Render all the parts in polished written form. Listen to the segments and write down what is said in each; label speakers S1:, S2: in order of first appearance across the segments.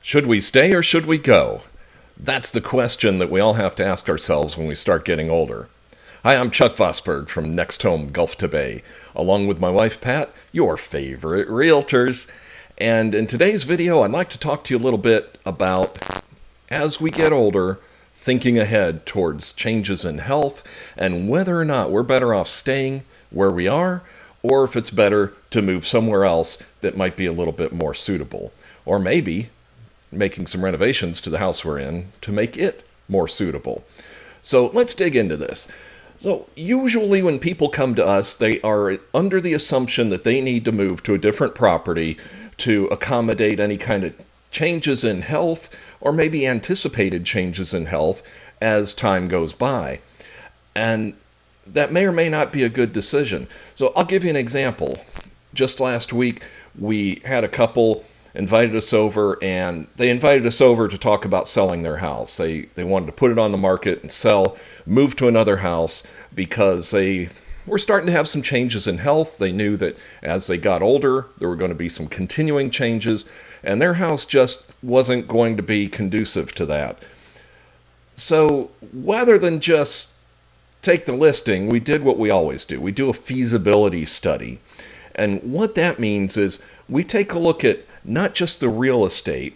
S1: Should we stay or should we go? That's the question that we all have to ask ourselves when we start getting older. Hi, I'm Chuck Vosberg from Next Home Gulf to Bay, along with my wife Pat, your favorite realtors. And in today's video, I'd like to talk to you a little bit about, as we get older, thinking ahead towards changes in health and whether or not we're better off staying where we are, or if it's better to move somewhere else that might be a little bit more suitable. Or maybe making some renovations to the house we're in to make it more suitable. So let's dig into this. So usually when people come to us, they are under the assumption that they need to move to a different property to accommodate any kind of changes in health or maybe anticipated changes in health as time goes by. And that may or may not be a good decision. So I'll give you an example. Just last week, we had a couple invited us over, and they invited us over to talk about selling their house. They wanted to put it on the market and sell, move to another house because they were starting to have some changes in health. They knew that as they got older, there were going to be some continuing changes, and their house just wasn't going to be conducive to that. So rather than just take the listing, we did what we always do. We do a feasibility study. And what that means is we take a look at not just the real estate,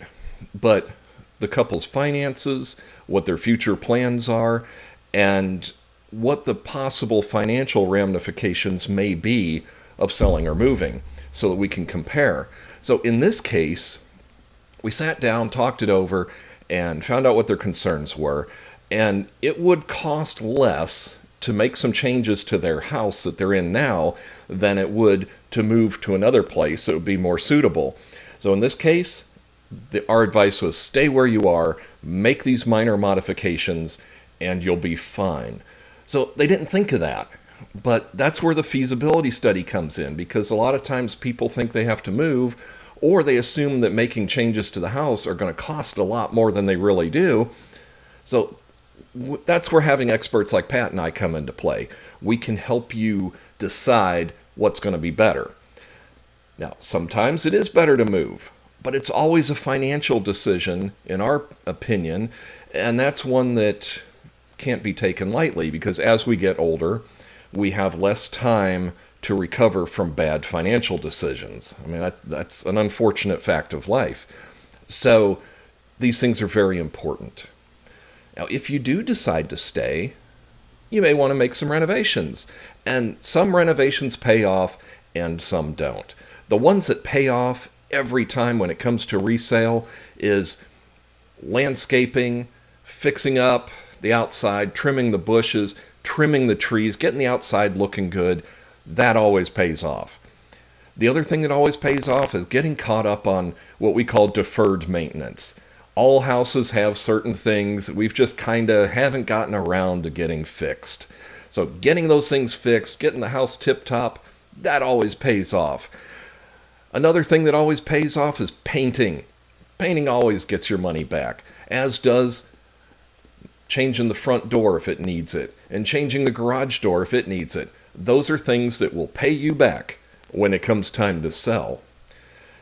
S1: but the couple's finances, what their future plans are, and what the possible financial ramifications may be of selling or moving so that we can compare. So in this case, we sat down, talked it over, and found out what their concerns were. And it would cost less to make some changes to their house that they're in now than it would to move to another place that would be more suitable. So in this case, our advice was stay where you are, make these minor modifications, and you'll be fine. So they didn't think of that, but that's where the feasibility study comes in, because a lot of times people think they have to move, or they assume that making changes to the house are going to cost a lot more than they really do. So that's where having experts like Pat and I come into play. We can help you decide what's going to be better. Now, sometimes it is better to move, but it's always a financial decision, in our opinion, and that's one that can't be taken lightly because as we get older, we have less time to recover from bad financial decisions. I mean, that's an unfortunate fact of life. So these things are very important. Now, if you do decide to stay, you may want to make some renovations. And some renovations pay off and some don't. The ones that pay off every time when it comes to resale is landscaping, fixing up the outside, trimming the bushes, trimming the trees, getting the outside looking good. That always pays off. The other thing that always pays off is getting caught up on what we call deferred maintenance. All houses have certain things that we've just kind of haven't gotten around to getting fixed. So getting those things fixed, getting the house tip-top, that always pays off. Another thing that always pays off is painting. Painting always gets your money back, as does changing the front door if it needs it, and changing the garage door if it needs it. Those are things that will pay you back when it comes time to sell.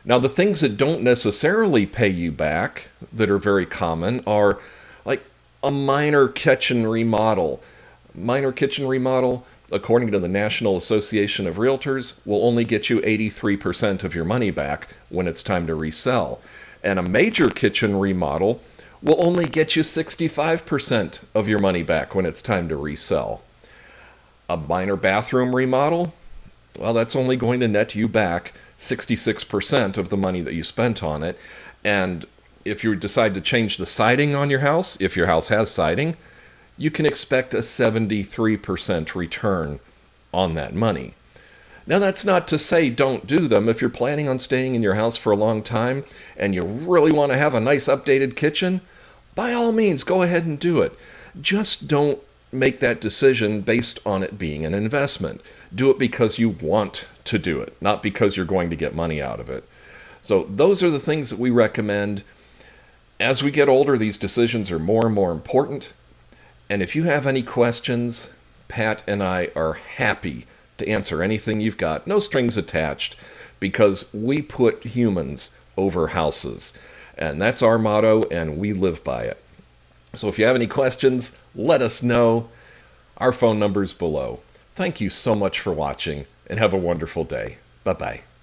S1: Now, the things that don't necessarily pay you back, that are very common, are like a minor kitchen remodel. Minor kitchen remodel, according to the National Association of Realtors, will only get you 83% of your money back when it's time to resell. And a major kitchen remodel will only get you 65% of your money back when it's time to resell. A minor bathroom remodel, well, that's only going to net you back 66% of the money that you spent on it. And if you decide to change the siding on your house, if your house has siding, you can expect a 73% return on that money. Now, that's not to say don't do them. If you're planning on staying in your house for a long time and you really want to have a nice updated kitchen, by all means, go ahead and do it. Just don't make that decision based on it being an investment. Do it because you want to do it, not because you're going to get money out of it. So those are the things that we recommend. As we get older, these decisions are more and more important. And if you have any questions, Pat and I are happy to answer anything you've got. No strings attached, because we put humans over houses. And that's our motto, and we live by it. So if you have any questions, let us know. Our phone number's below. Thank you so much for watching, and have a wonderful day. Bye-bye.